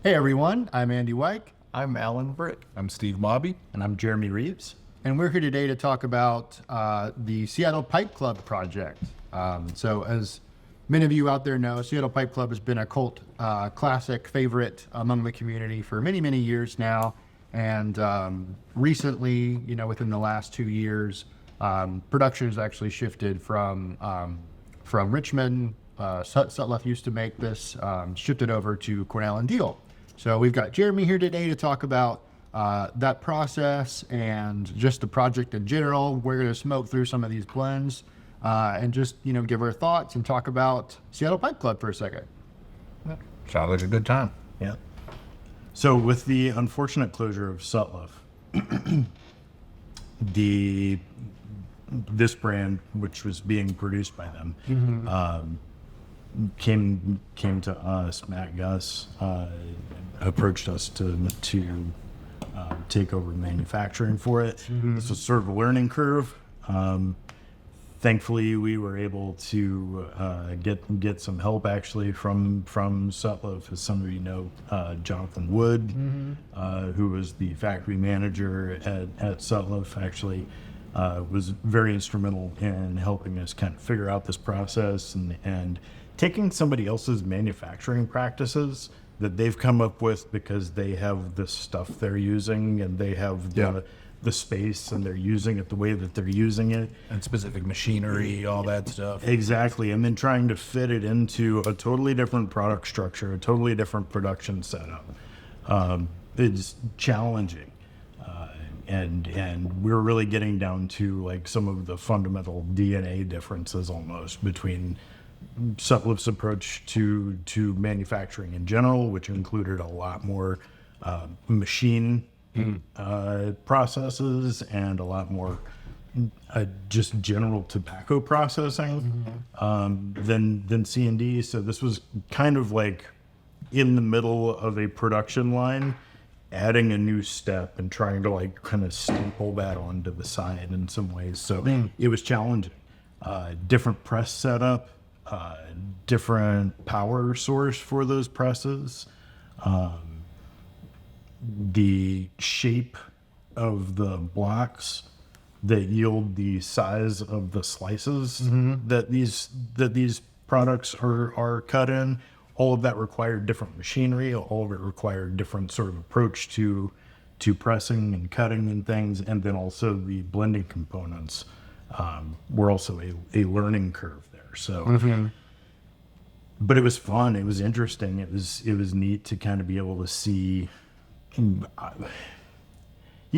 Hey everyone, I'm Andy Wike. I'm Alan Britt. I'm Steve Mawby. And I'm Jeremy Reeves. And we're here today to talk about the Seattle Pipe Club project. So as many of you out there know, Seattle Pipe Club has been a cult classic favorite among the community for many, many years now. And recently, within the last 2 years, production has actually shifted from Richmond. Sutliff used to make this, shifted over to Cornell and Diehl. So we've got Jeremy here today to talk about that process and just the project in general. We're going to smoke through some of these blends and just, give our thoughts and talk about Seattle Pipe Club for a second. Sounds like a good time. Yeah. So with the unfortunate closure of Sutliff, this brand, which was being produced by them, came to us. Matt Gus approached us to take over manufacturing for it. This was sort of a learning curve. Thankfully, we were able to get some help actually from Sutliff. As some of you know, Jonathan Wood, who was the factory manager at Sutliff, actually was very instrumental in helping us kind of figure out this process and taking somebody else's manufacturing practices that they've come up with because they have the stuff they're using and they have the space and they're using it the way that they're using it. And specific machinery, all that stuff. Exactly. And then trying to fit it into a totally different product structure, a totally different production setup. It's challenging. And we're really getting down to like some of the fundamental DNA differences almost between Sutliff's approach to manufacturing in general, which included a lot more machine processes and a lot more just general tobacco processing than C&D. So this was kind of like in the middle of a production line, adding a new step and trying to like kind of staple that onto the side in some ways. So it was challenging. Different press setup, different power source for those presses, the shape of the blocks that yield the size of the slices that these products are cut in. All of that required different machinery. All of it required different sort of approach to pressing and cutting and things. And then also the blending components were also a learning curve there. So, but it was fun. It was interesting. It was neat to kind of be able to see. You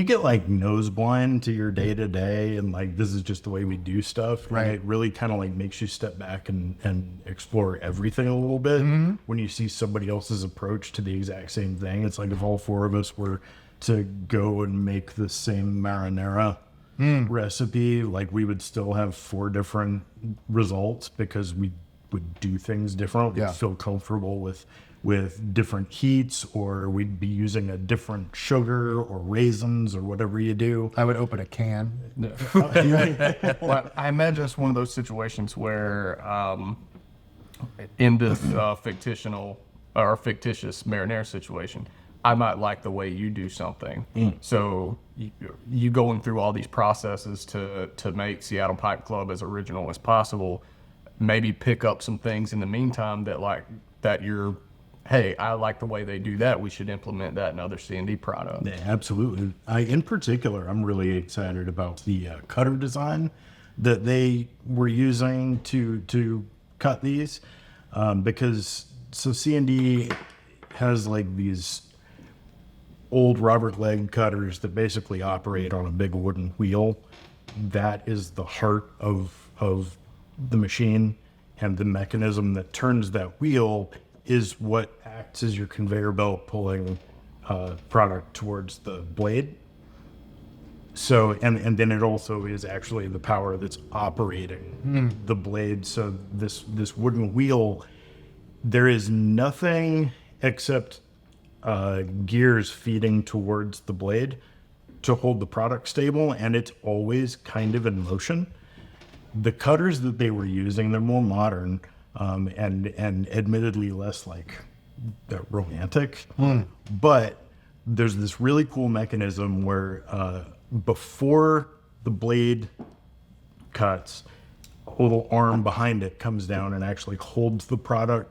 get like nose blind to your day to day, and like this is just the way we do stuff. Right. And it really kind of like makes you step back and explore everything a little bit when you see somebody else's approach to the exact same thing. It's like if all four of us were to go and make the same marinara recipe, like we would still have 4 different results because we would do things different. We'd feel comfortable with different heats, or we'd be using a different sugar or raisins or whatever you do. I would open a can. Well, I imagine it's one of those situations where in this fictitious marinara situation, I might like the way you do something. So you going through all these processes to make Seattle Pipe Club as original as possible, maybe pick up some things in the meantime that you're, hey, I like the way they do that. We should implement that in other C&D products. Yeah, absolutely. In particular, I'm really excited about the cutter design that they were using to cut these because C&D has like these old Robert Leg cutters that basically operate on a big wooden wheel. That is the heart of the machine, and the mechanism that turns that wheel is what acts as your conveyor belt pulling product towards the blade. So, and then it also is actually the power that's operating the blade. So this wooden wheel, there is nothing except gears feeding towards the blade to hold the product stable, and it's always kind of in motion. The cutters that they were using, they're more modern, and admittedly less like romantic, but there's this really cool mechanism where before the blade cuts, a little arm behind it comes down and actually holds the product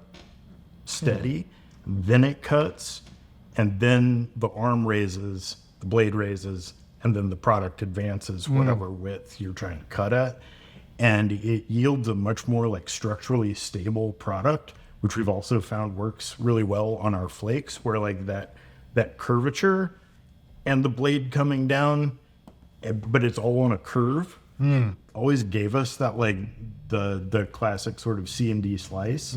steady. Then it cuts, and then the arm raises, the blade raises, and then the product advances whatever width you're trying to cut at. And it yields a much more like structurally stable product, which we've also found works really well on our flakes, where like that curvature and the blade coming down, but it's all on a curve, always gave us that like the classic sort of C&D slice.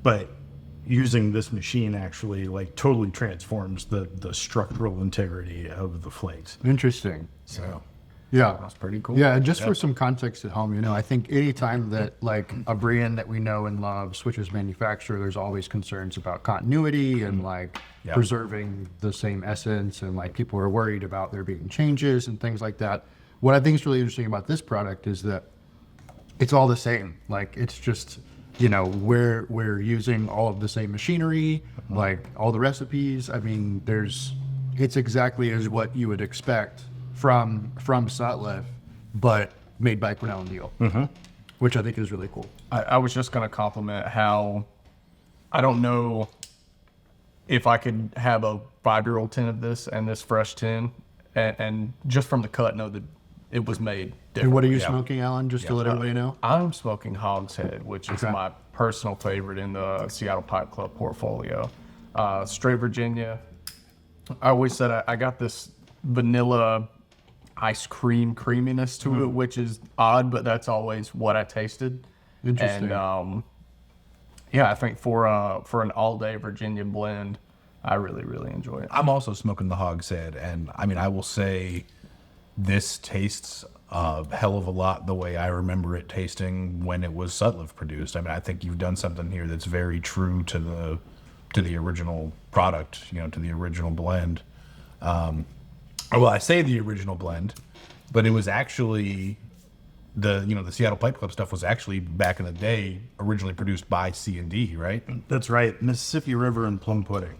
But using this machine actually like totally transforms the structural integrity of the flakes. Interesting. So Yeah. That's pretty cool. Yeah, and just for some context at home, you know, I think any time that like a brand that we know and love switches manufacturer, there's always concerns about continuity and like preserving the same essence, and like people are worried about there being changes and things like that. What I think is really interesting about this product is that it's all the same. Like it's just, you know, we're using all of the same machinery, like all the recipes. I mean, it's exactly as what you would expect from Sutliff, but made by Cornell Diehl, which I think is really cool. I was just going to compliment how I don't know if I could have a 5-year-old tin of this and this fresh tin, and just from the cut, know that it was made differently. And what are you smoking, Alan? Just to let everybody know. I'm smoking Hogshead, which is my personal favorite in the Seattle Pipe Club portfolio. Straight Virginia. I always said I got this vanilla ice cream creaminess to it, which is odd, but that's always what I tasted. Interesting. And yeah, I think for an all-day Virginia blend, I really enjoy it. I'm also smoking the Hogshead, and I mean, I will say this tastes a hell of a lot the way I remember it tasting when it was Sutliff produced. I mean, I think you've done something here that's very true to the original product, you know, to the original blend. Well, I say the original blend, but it was actually the Seattle Pipe Club stuff was actually back in the day originally produced by C&D, right? that's right, Mississippi River and Plum Pudding.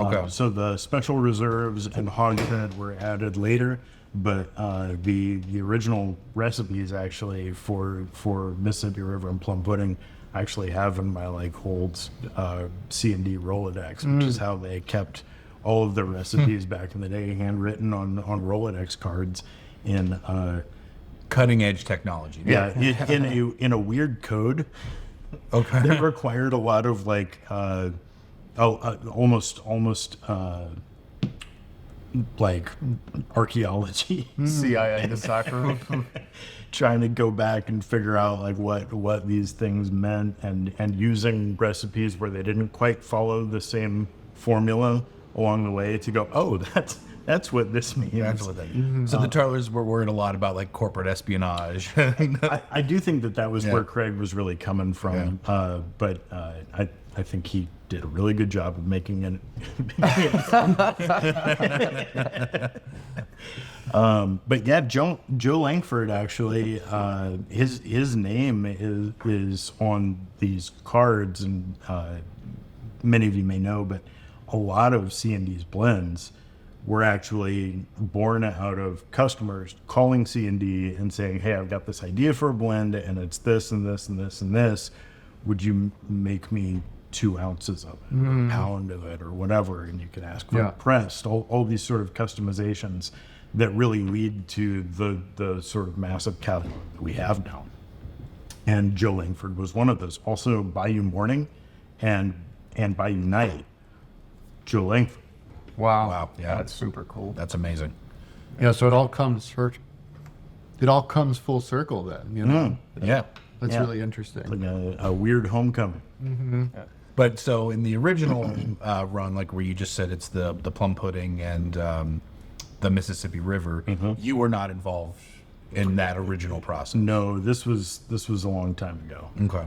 Okay. So the special reserves and Hogshead were added later, but the original recipes actually for Mississippi River and Plum Pudding I actually have in my like old C&D Rolodex, which is how they kept all of the recipes back in the day, handwritten on Rolodex cards in Cutting edge technology. in a weird code. Okay. That required a lot of like almost like archaeology, CIA decipher. trying to go back and figure out like what these things meant, and using recipes where they didn't quite follow the same formula along the way to go, oh, that's what this means. That's what that is. So the Turlers were worried a lot about like corporate espionage. I do think that was where Craig was really coming from, but I think he did a really good job of making it. But yeah, Joe Langford actually, his name is on these cards, and many of you may know, but a lot of C&D's blends were actually born out of customers calling C&D and saying, hey, I've got this idea for a blend, and it's this and this and this and this. Would you make me 2 ounces of it, or a pound of it, or whatever? And you could ask for it pressed, all these sort of customizations that really lead to the sort of massive catalog that we have now. And Joe Langford was one of those. Also, Bayou Morning and Bayou Night, Joe Langford. Wow. Wow. Yeah. That's super cool. That's amazing. Yeah, so it all comes full circle then, you know? Yeah. That's Yeah. really interesting. Like a weird homecoming. But so in the original run, like where you just said it's the Plum Pudding and the Mississippi River, you were not involved in that original process. No, this was a long time ago. Okay.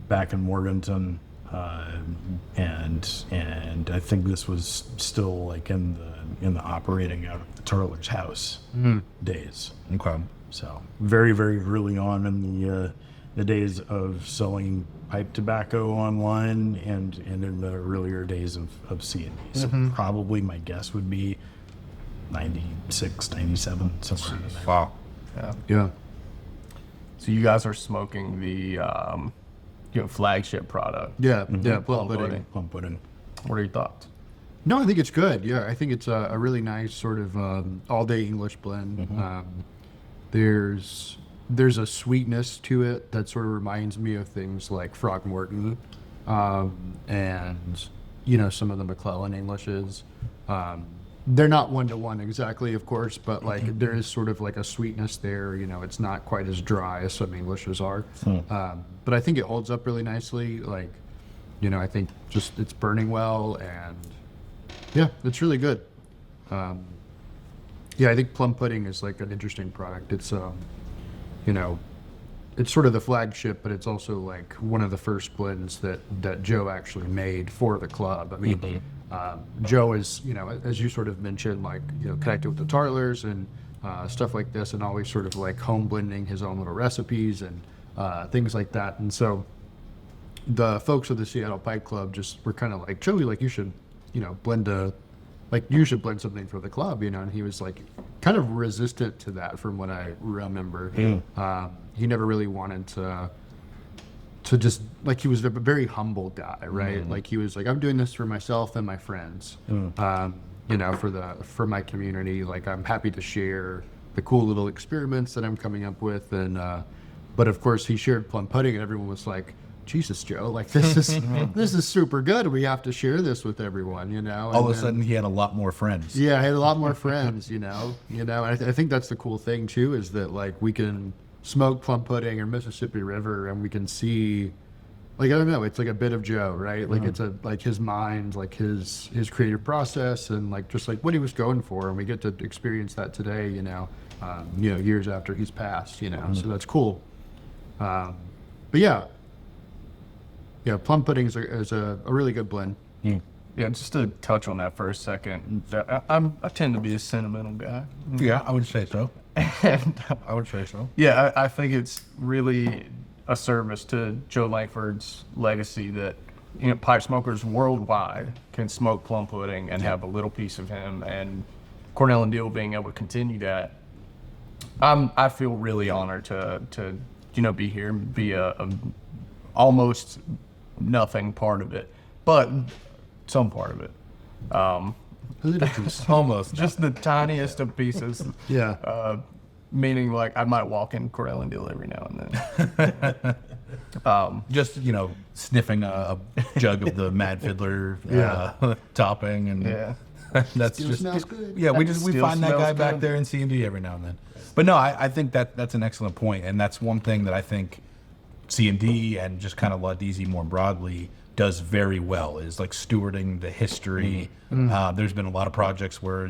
Back in Morganton, and I think this was still like in the operating out of the Turler's house days. Okay. So very, very early on in the days of selling pipe tobacco online and in the earlier days of C&D. So probably my guess would be 96, 97, somewhere in there. Wow. Yeah. So you guys are smoking the flagship product. Yeah. Yeah. Plum Plum pudding. pudding. Plum pudding. What are your thoughts? No, I think it's good. Yeah, I think it's a really nice sort of all-day English blend. There's a sweetness to it that sort of reminds me of things like Frogmorton, and some of the McClellan Englishes. They're not one-to-one exactly, of course, but like there is sort of like a sweetness there. It's not quite as dry as some Englishes are, but I think it holds up really nicely. Like, I think just it's burning well, and yeah, it's really good. Yeah, I think plum pudding is like an interesting product. It's it's sort of the flagship, but it's also like one of the first blends that Joe actually made for the club. I mean, Joe is, as you sort of mentioned, like, connected with the Tartlers and stuff like this, and always sort of like home blending his own little recipes and things like that. And so the folks of the Seattle Pipe Club just were kind of like, Joey, like you should, you should blend something for the club, and he was like kind of resistant to that from what I remember. He never really wanted to just, like, he was a very humble guy, right? Like he was like, I'm doing this for myself and my friends, for my community. Like, I'm happy to share the cool little experiments that I'm coming up with. And, but of course he shared plum pudding and everyone was like, Jesus, Joe, like this is super good. We have to share this with everyone, All of a sudden he had a lot more friends. Yeah, I had a lot more friends, and I think that's the cool thing too, is that like we can smoke plum pudding or Mississippi River and we can see, like, I don't know, it's like a bit of Joe, right? Like it's like his mind, like his creative process and like just like what he was going for, and we get to experience that today, years after he's passed, so that's cool. But yeah, plum pudding is a really good blend. Yeah, just to touch on that for a second, I tend to be a sentimental guy. Yeah, I would say so. And I would say so. yeah, I think it's really a service to Joe Langford's legacy that pipe smokers worldwide can smoke plum pudding and have a little piece of him, and Cornell and Diehl being able to continue that. I feel really honored to be here and be a almost nothing part of it, but some part of it. Almost. Just the tiniest of pieces. Yeah. Meaning, like, I might walk in Cornell and Diehl every now and then. Just, sniffing a jug of the Mad Fiddler topping, and Yeah. that's Still just smells good. yeah. We Still find that smells guy back good. there in C&D every now and then. But no, I think that's an excellent point, and that's one thing that I think C&D and just kind of Laudeezy more broadly does very well, is like stewarding the history. There's been a lot of projects where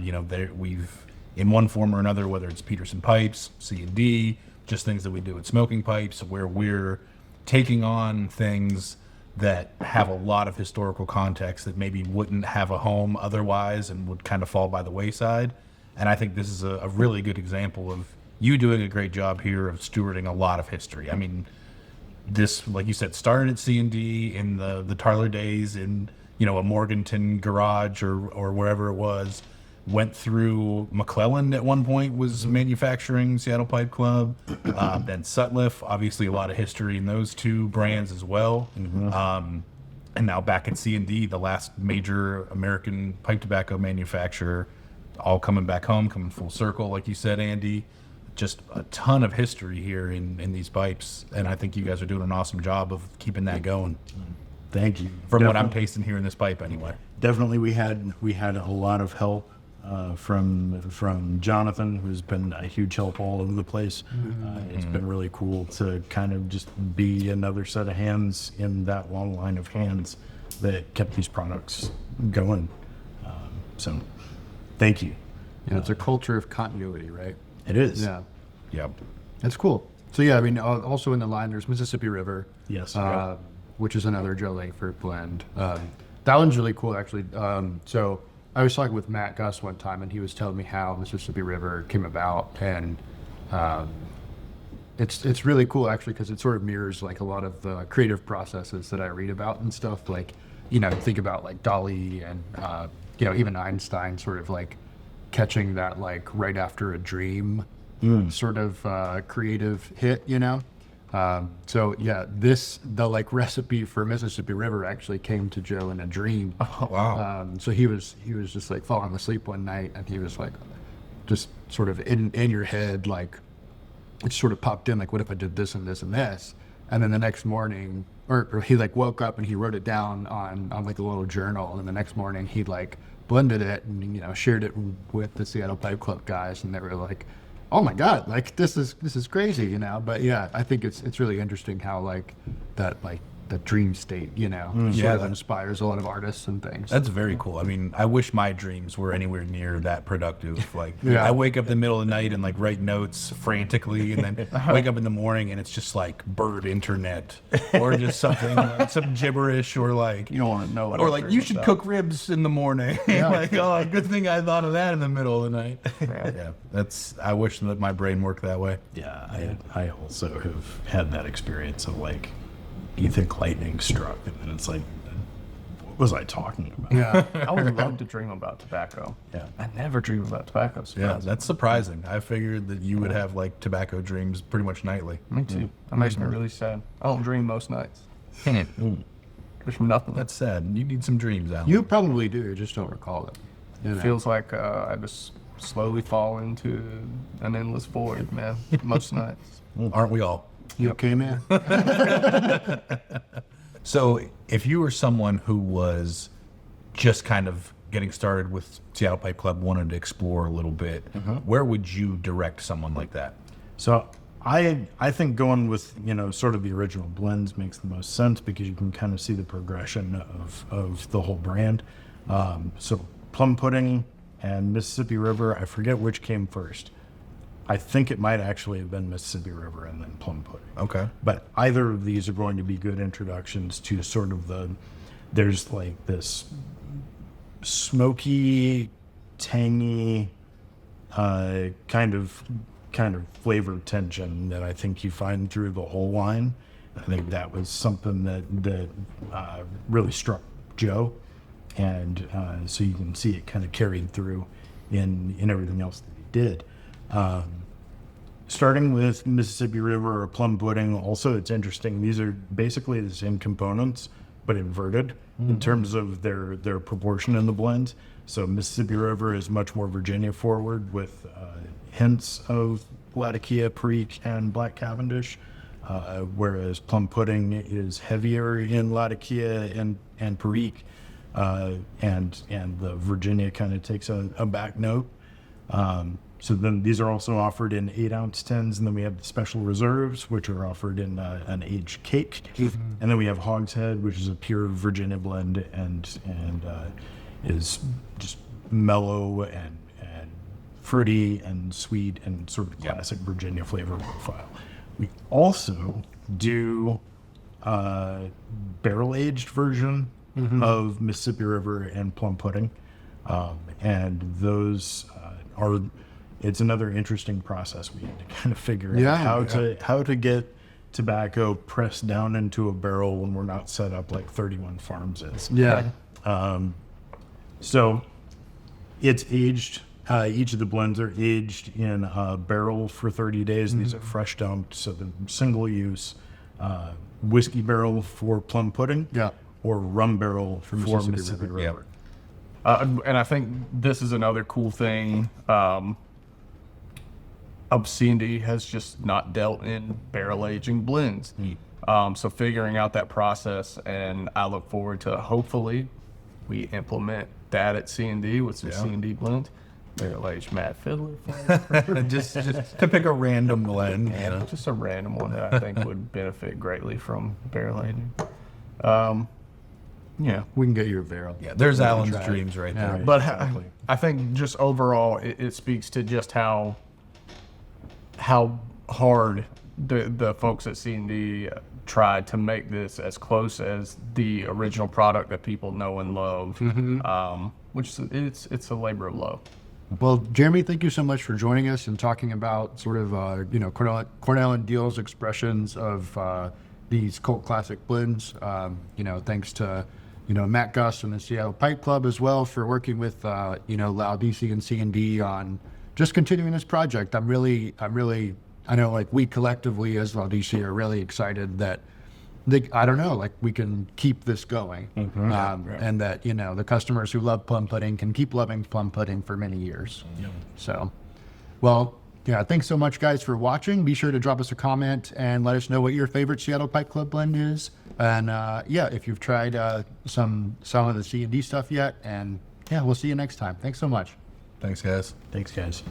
we've, in one form or another, whether it's Peterson Pipes, C&D, just things that we do at Smoking Pipes, where we're taking on things that have a lot of historical context that maybe wouldn't have a home otherwise and would kind of fall by the wayside. And I think this is a really good example of you doing a great job here of stewarding a lot of history. I mean, this, like you said, started at C&D in the Tarler days in, a Morganton garage or wherever it was, went through McClellan at one point, was manufacturing Seattle Pipe Club. Then Sutliff, obviously a lot of history in those two brands as well. And now back at C&D, the last major American pipe tobacco manufacturer, all coming back home, coming full circle, like you said, Andy. Just a ton of history here in these pipes, and I think you guys are doing an awesome job of keeping that going. Thank you. From what I'm tasting here in this pipe, anyway. Definitely, we had a lot of help from Jonathan, who's been a huge help all over the place. It's been really cool to kind of just be another set of hands in that long line of hands that kept these products going. So, thank you. Yeah, it's a culture of continuity, right? It is. Yeah. Yep. That's cool. So yeah, I mean, also in the line there's Mississippi River. Yes. Which is another Joe Langford blend. That one's really cool, actually. So I was talking with Matt Gus one time, and he was telling me how Mississippi River came about, and it's really cool actually because it sort of mirrors like a lot of the creative processes that I read about and stuff. Like, think about like Dali and even Einstein sort of like catching that like right after a dream sort of creative hit. So yeah, the like recipe for Mississippi River actually came to Joe in a dream. Oh, wow. So he was just like falling asleep one night, and he was like, just sort of in your head, like it sort of popped in, like, what if I did this and this and this? And then the next morning, or he like woke up and he wrote it down on like a little journal, and then the next morning he like blended it and shared it with the Seattle Pipe Club guys, and they were like, oh my God, like this is crazy, But yeah, I think it's really interesting how like that like the dream state, sort of inspires a lot of artists and things. That's very cool. I mean, I wish my dreams were anywhere near that productive. Like, Yeah. I wake up in the middle of the night and like write notes frantically, and then wake up in the morning and it's just like bird internet or just something, like some gibberish, or like You don't want to know what or I'm like dreaming you should about. cook ribs in the morning. Like, oh, good thing I thought of that in the middle of the night. Yeah. I wish that my brain worked that way. Yeah, I also have had that experience of like, you think lightning struck, and then it's like, what was I talking about? Yeah. I would love to dream about tobacco. Yeah. I never dream about tobacco. Yeah, that's surprising. I figured that you would have like tobacco dreams pretty much nightly. Me too. That makes me really sad. I don't dream most nights. There's nothing. That's sad. You need some dreams, Alan. You probably do, you just don't recall it. It feels like I just slowly fall into an endless void, man. Most nights. Aren't we all? You okay, man? So, if you were someone who was just kind of getting started with Seattle Pipe Club, wanted to explore a little bit, where would you direct someone like that? So I think going with sort of the original blends makes the most sense, because you can kind of see the progression of the whole brand. So Plum Pudding and Mississippi River, I forget which came first. I think it might actually have been Mississippi River and then Plum Pudding. Okay. But either of these are going to be good introductions to sort of there's like this smoky, tangy, kind of flavor tension that I think you find through the whole line. I think that was something that really struck Joe, and so you can see it kind of carried through in everything else that he did. Starting with Mississippi River or Plum Pudding, also it's interesting. These are basically the same components, but inverted in terms of their proportion in the blend. So Mississippi River is much more Virginia forward, with hints of Latakia, Perique, and Black Cavendish, whereas Plum Pudding is heavier in Latakia and Perique, and the Virginia kind of takes a back note. So then these are also offered in 8-ounce tins, and then we have the special reserves, which are offered in an aged cake, and then we have Hogshead, which is a pure Virginia blend and is just mellow and fruity and sweet and sort of classic Virginia flavor profile. We also do barrel aged version of Mississippi River and Plum Pudding, and those are. It's another interesting process. We had to kind of figure out how to get tobacco pressed down into a barrel when we're not set up like 31 Farms is. Yeah. So it's aged. Each of the blends are aged in a barrel for 30 days. These are fresh dumped, so the single use whiskey barrel for Plum Pudding, or rum barrel for Mississippi River. And I think this is another cool thing. C&D has just not dealt in barrel aging blends. So figuring out that process, and I look forward to hopefully we implement that at C&D with some C&D blends. Barrel aged Mad Fiddler. just to pick a random blend. Just a random one that I think would benefit greatly from barrel aging. Yeah. We can get you a barrel. Yeah, there's Alan's dreams right there. Yeah. But I think just overall, it speaks to just how hard the folks at C&D tried to make this as close as the original product that people know and love, which it's a labor of love. Well, Jeremy, thank you so much for joining us and talking about sort of, Cornell and Diehl's expressions of these cult classic blends. Thanks to, Matt Gus and the Seattle Pipe Club as well for working with, Laudisi and C&D on just continuing this project. I know like we collectively as Laudisi are really excited that we can keep this going. And that, the customers who love plum pudding can keep loving plum pudding for many years. So, well, yeah, thanks so much, guys, for watching. Be sure to drop us a comment and let us know what your favorite Seattle Pipe Club blend is. And if you've tried some of the C&D stuff yet. And yeah, we'll see you next time. Thanks so much. Thanks, guys. Thanks, guys.